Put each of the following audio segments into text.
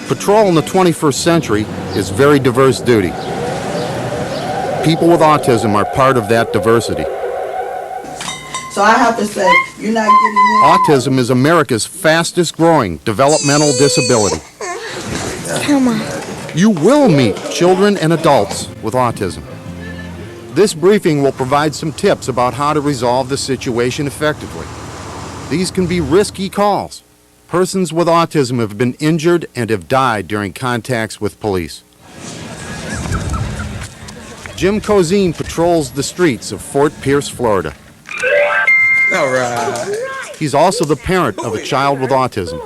Patrol in the 21st century is very diverse duty. People with autism are part of that diversity. So I have to say, you're not getting Autism is America's fastest growing developmental disability. Come on. You will meet children and adults with autism. This briefing will provide some tips about how to resolve the situation effectively. These can be risky calls. Persons with autism have been injured and have died during contacts with police. Jim Cozine patrols the streets of Fort Pierce, Florida. All right. He's also the parent of a child with autism.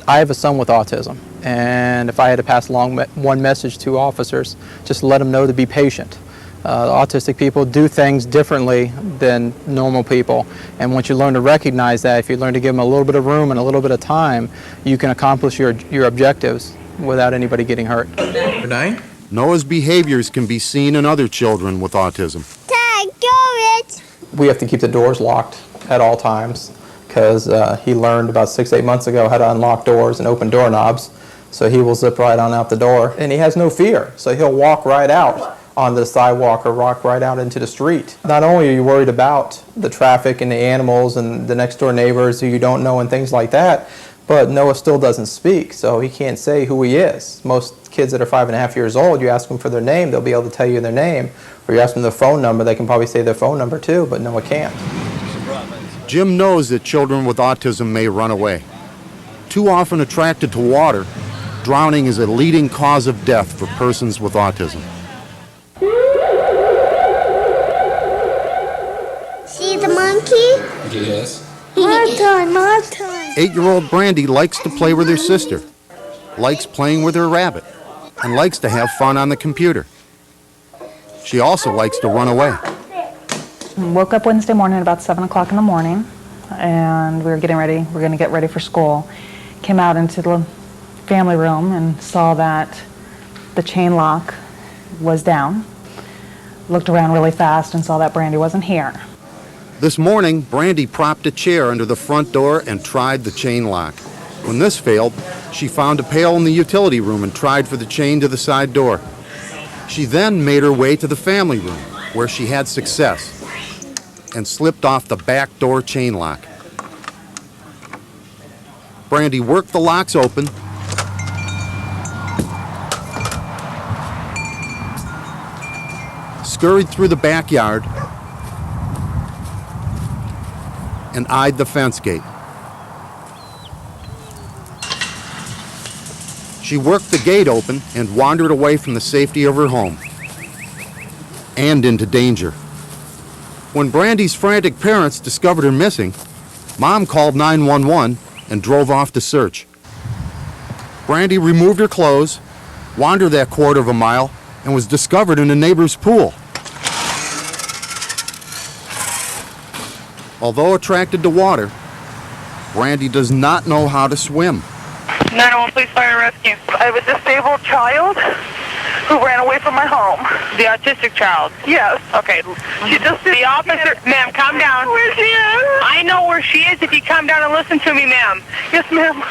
I have a son with autism, and if I had to pass along one message to officers, just let them know to be patient. Autistic people do things differently than normal people, and once you learn to recognize that, if you learn to give them a little bit of room and a little bit of time, you can accomplish your objectives without anybody getting hurt. Renee? Noah's behaviors can be seen in other children with autism. Dad, go it! We have to keep the doors locked at all times because he learned about 6-8 months ago how to unlock doors and open doorknobs, so he will zip right on out the door, and he has no fear, so he'll walk right out on the sidewalk or walk right out into the street. Not only are you worried about the traffic and the animals and the next door neighbors who you don't know and things like that, but Noah still doesn't speak, so he can't say who he is. Most kids that are 5.5 years old, you ask them for their name, they'll be able to tell you their name, or you ask them their phone number, they can probably say their phone number too, but Noah can't. Jim knows that children with autism may run away. Too often attracted to water, drowning is a leading cause of death for persons with autism. See the monkey? Yes. My turn, my turn. 8-year-old Brandy likes to play with her sister, likes playing with her rabbit, and likes to have fun on the computer. She also likes to run away. Woke up Wednesday morning at about 7 o'clock in the morning, and we were getting ready. We're going to get ready for school. Came out into the family room and saw that the chain lock was down. Looked around really fast and saw that Brandy wasn't here. This morning, Brandy propped a chair under the front door and tried the chain lock. When this failed, she found a pail in the utility room and tried for the chain to the side door. She then made her way to the family room, where she had success, and slipped off the back door chain lock. Brandy worked the locks open, scurried through the backyard, and eyed the fence gate. She worked the gate open and wandered away from the safety of her home and into danger. When Brandy's frantic parents discovered her missing, Mom called 911 and drove off to search. Brandy removed her clothes, wandered that quarter of a mile, and was discovered in a neighbor's pool. Although attracted to water, Brandy does not know how to swim. 911, please fire and rescue. I have a disabled child who ran away from my home. The autistic child? Yes. Okay. She just the officer, ma'am, calm down. Where she is? I know where she is if you calm down and listen to me, ma'am. Yes, ma'am.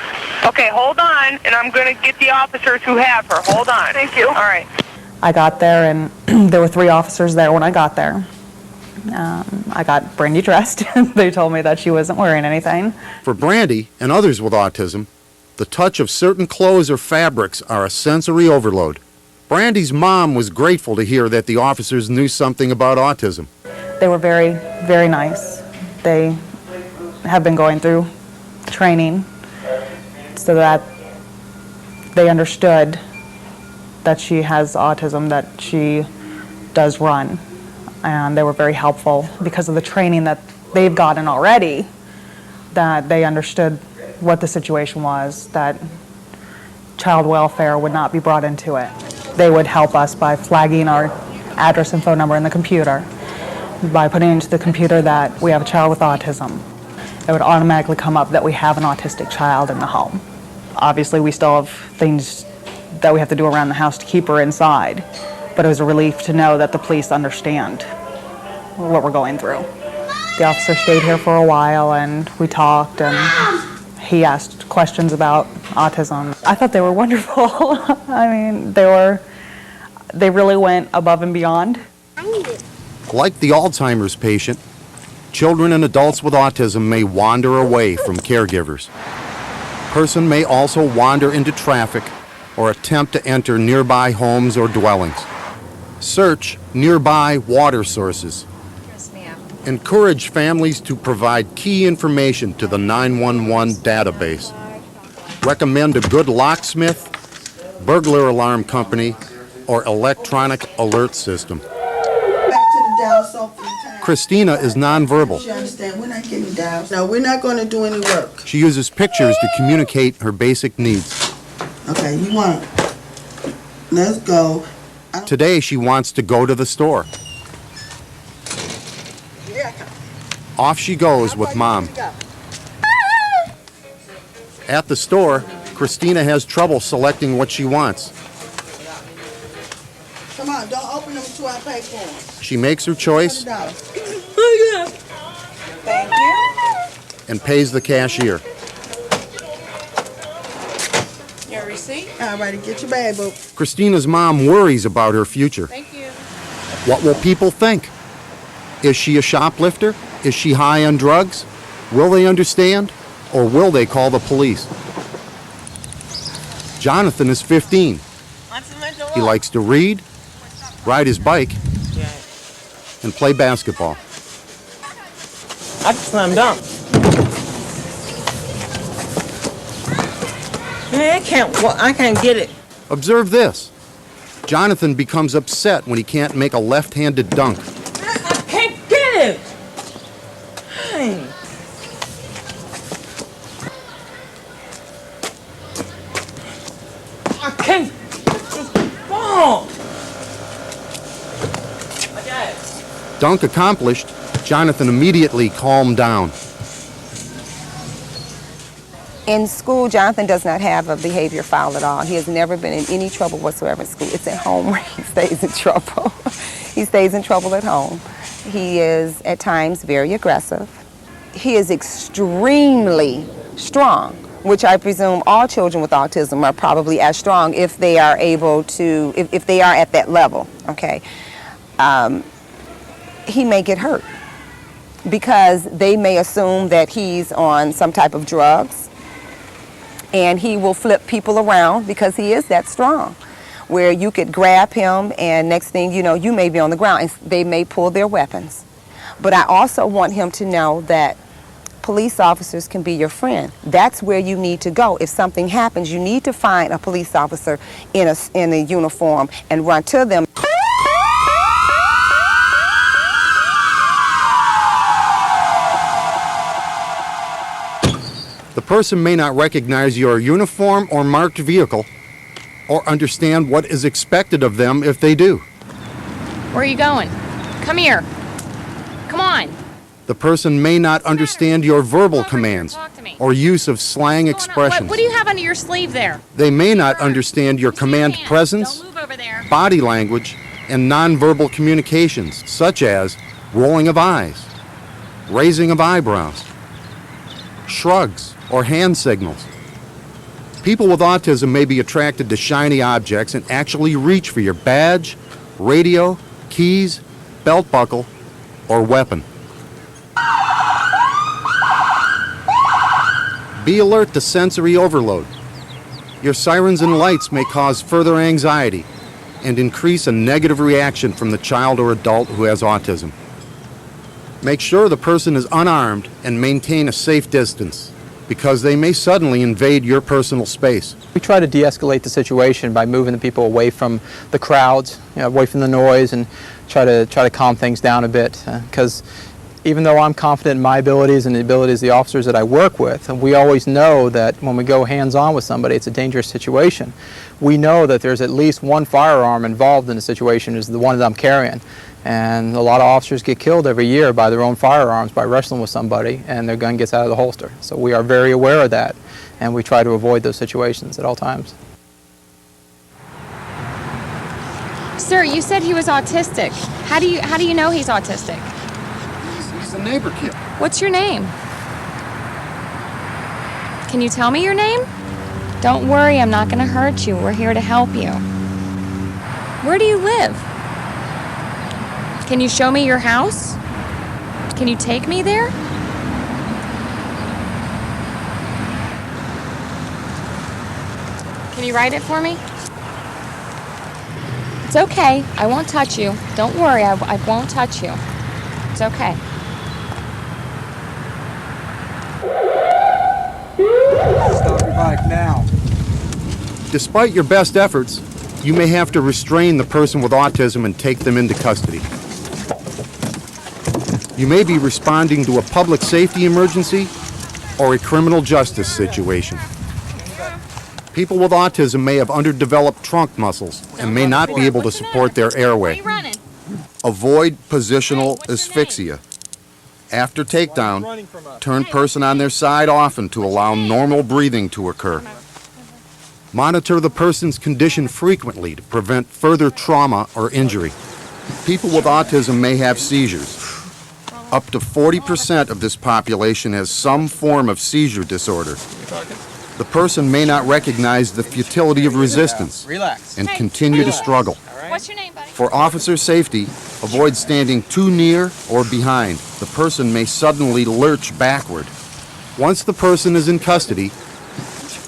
Okay, hold on, and I'm going to get the officers who have her. Hold on. Thank you. All right. I got there, and there were 3 officers there when I got there. I got Brandy dressed. They told me that she wasn't wearing anything. For Brandy and others with autism, the touch of certain clothes or fabrics are a sensory overload. Brandy's mom was grateful to hear that the officers knew something about autism. They were very, very nice. They have been going through training so that they understood that she has autism, that she does run. And they were very helpful because of the training that they've gotten already, that they understood what the situation was, that child welfare would not be brought into it. They would help us by flagging our address and phone number in the computer, by putting into the computer that we have a child with autism. It would automatically come up that we have an autistic child in the home. Obviously, we still have things that we have to do around the house to keep her inside, but it was a relief to know that the police understand what we're going through. The officer stayed here for a while, and we talked, and he asked questions about autism. I thought they were wonderful. I mean, they really went above and beyond. Like the Alzheimer's patient, children and adults with autism may wander away from caregivers. Person may also wander into traffic or attempt to enter nearby homes or dwellings. Search nearby water sources. Encourage families to provide key information to the 911 database. Recommend a good locksmith, burglar alarm company, or electronic alert system. Back to the dial so many times. Christina is nonverbal. You understand, we're not getting dials. No, we're not going to do any work. She uses pictures to communicate her basic needs. Okay, you want, let's go. Today she wants to go to the store. Off she goes with Mom. At the store, Christina has trouble selecting what she wants. Come on, don't open them until I pay for them. She makes her choice Thank you. and pays the cashier. Your receipt? All righty, get your bag, boo. Christina's mom worries about her future. Thank you. What will people think? Is she a shoplifter? Is she high on drugs? Will they understand? Or will they call the police? Jonathan is 15. He likes to read, ride his bike, and play basketball. I can slam dunk. I can't get it. Observe this. Jonathan becomes upset when he can't make a left-handed dunk. I can't get it. Hey. I can't get this ball. Dunk accomplished, Jonathan immediately calmed down. In school, Jonathan does not have a behavior file at all. He has never been in any trouble whatsoever in school. It's at home where he stays in trouble. He stays in trouble at home. He is at times very aggressive. He is extremely strong, which I presume all children with autism are probably as strong if they are able to, if they are at that level, okay? He may get hurt because they may assume that he's on some type of drugs, and he will flip people around because he is that strong, where you could grab him and next thing you know, you may be on the ground and they may pull their weapons. But I also want him to know that police officers can be your friend. That's where you need to go. If something happens, you need to find a police officer in a uniform and run to them. The person may not recognize your uniform or marked vehicle, or understand what is expected of them if they do. Where are you going? Come here. Come on. The person may not understand your verbal commands or use of slang expressions. What do you have under your sleeve there? They may not understand your command presence, Don't move over there. body language, and nonverbal communications, such as rolling of eyes, raising of eyebrows, shrugs, or hand signals. People with autism may be attracted to shiny objects and actually reach for your badge, radio, keys, belt buckle, or weapon. Be alert to sensory overload. Your sirens and lights may cause further anxiety and increase a negative reaction from the child or adult who has autism. Make sure the person is unarmed and maintain a safe distance, because they may suddenly invade your personal space. We try to de-escalate the situation by moving the people away from the crowds, away from the noise, and try to calm things down a bit. Because even though I'm confident in my abilities and the abilities of the officers that I work with, we always know that when we go hands-on with somebody, it's a dangerous situation. We know that there's at least one firearm involved in the situation, is the one that I'm carrying. And a lot of officers get killed every year by their own firearms, by wrestling with somebody, and their gun gets out of the holster. So we are very aware of that, and we try to avoid those situations at all times. Sir, you said he was autistic. How do you know he's autistic? He's a neighbor kid. What's your name? Can you tell me your name? Don't worry, I'm not going to hurt you. We're here to help you. Where do you live? Can you show me your house? Can you take me there? Can you write it for me? It's okay. I won't touch you. Don't worry, I won't touch you. It's okay. Stop your bike now. Despite your best efforts, you may have to restrain the person with autism and take them into custody. You may be responding to a public safety emergency or a criminal justice situation. People with autism may have underdeveloped trunk muscles and may not be able to support their airway. Avoid positional asphyxia. After takedown, turn person on their side often to allow normal breathing to occur. Monitor the person's condition frequently to prevent further trauma or injury. People with autism may have seizures. Up to 40% of this population has some form of seizure disorder. The person may not recognize the futility of resistance and continue to struggle. What's your name, buddy? For officer safety, avoid standing too near or behind. The person may suddenly lurch backward. Once the person is in custody,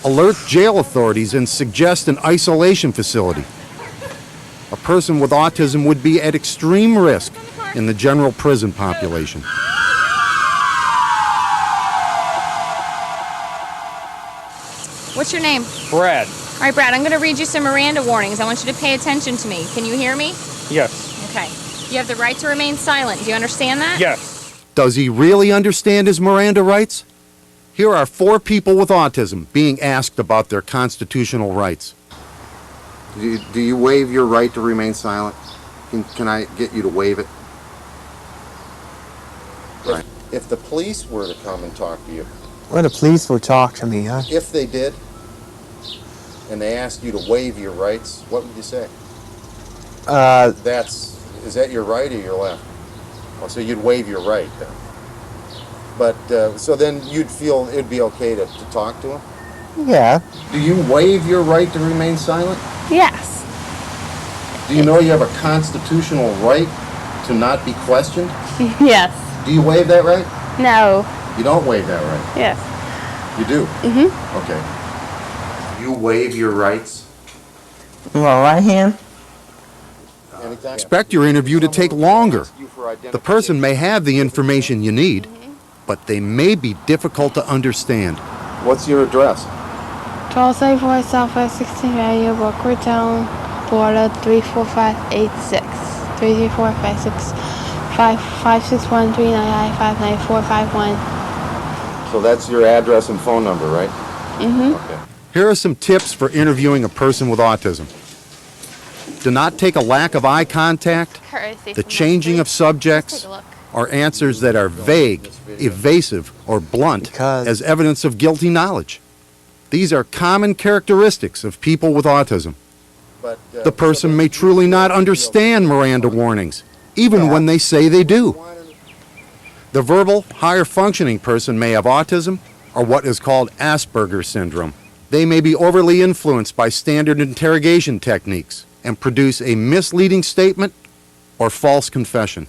alert jail authorities and suggest an isolation facility. A person with autism would be at extreme risk in the general prison population. What's your name? Brad. All right, Brad, I'm going to read you some Miranda warnings. I want you to pay attention to me. Can you hear me? Yes. Okay. You have the right to remain silent. Do you understand that? Yes. Does he really understand his Miranda rights? Here are 4 people with autism being asked about their constitutional rights. Do you waive your right to remain silent? Can I get you to waive it? Right. If the police were to come and talk to you. Well, the police will talk to me, huh? If they did, and they asked you to waive your rights, what would you say? Is that your right or your left? Oh, so you'd waive your right then. But, so then you'd feel it'd be okay to talk to him? Yeah. Do you waive your right to remain silent? Yes. Do you know you have a constitutional right to not be questioned? Yes. Do you waive that right? No. You don't waive that right? Yes. You do? Mm-hmm. Okay. You waive your rights? Well, right hand. Expect your interview to take longer. The person may have the information you need, but they may be difficult to understand. What's your address? 1274 Southwest 16th Avenue, Boca Raton, Florida 34586. 334-561-399-59451. So that's your address and phone number, right? Mm-hmm. Okay. Here are some tips for interviewing a person with autism. Do not take a lack of eye contact, the changing of subjects, or answers that are vague, evasive, or blunt as evidence of guilty knowledge. These are common characteristics of people with autism. The person may truly not understand Miranda warnings, even when they say they do. The verbal, higher functioning person may have autism or what is called Asperger's syndrome. They may be overly influenced by standard interrogation techniques and produce a misleading statement or false confession.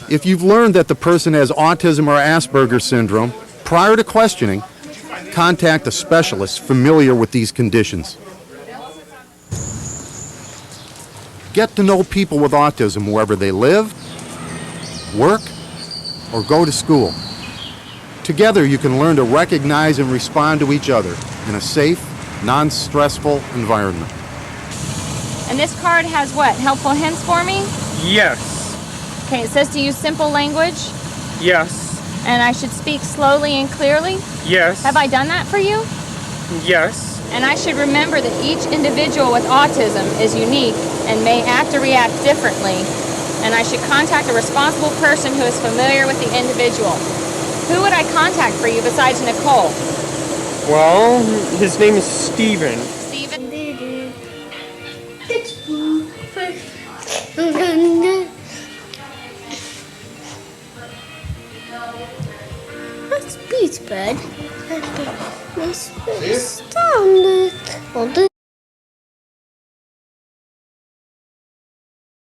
If you've learned that the person has autism or Asperger's syndrome, prior to questioning, contact a specialist familiar with these conditions. Get to know people with autism wherever they live, work, or go to school. Together you can learn to recognize and respond to each other in a safe, non-stressful environment. And this card has what? Helpful hints for me? Yes. Okay, it says to use simple language. Yes. And I should speak slowly and clearly. Yes. Have I done that for you? Yes. And I should remember that each individual with autism is unique and may act or react differently. And I should contact a responsible person who is familiar with the individual. Who would I contact for you besides Nicole? Well, his name is Steven. Steven? That's Pete's bed. Will do.